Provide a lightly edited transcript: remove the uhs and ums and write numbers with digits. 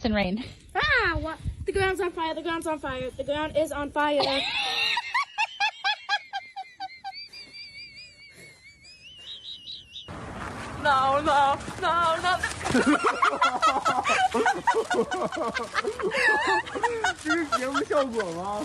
It's in rain. Ah, what? The ground's on fire. The ground's on fire. The ground is on fire. No, no, no, no. 这是节目效果吗？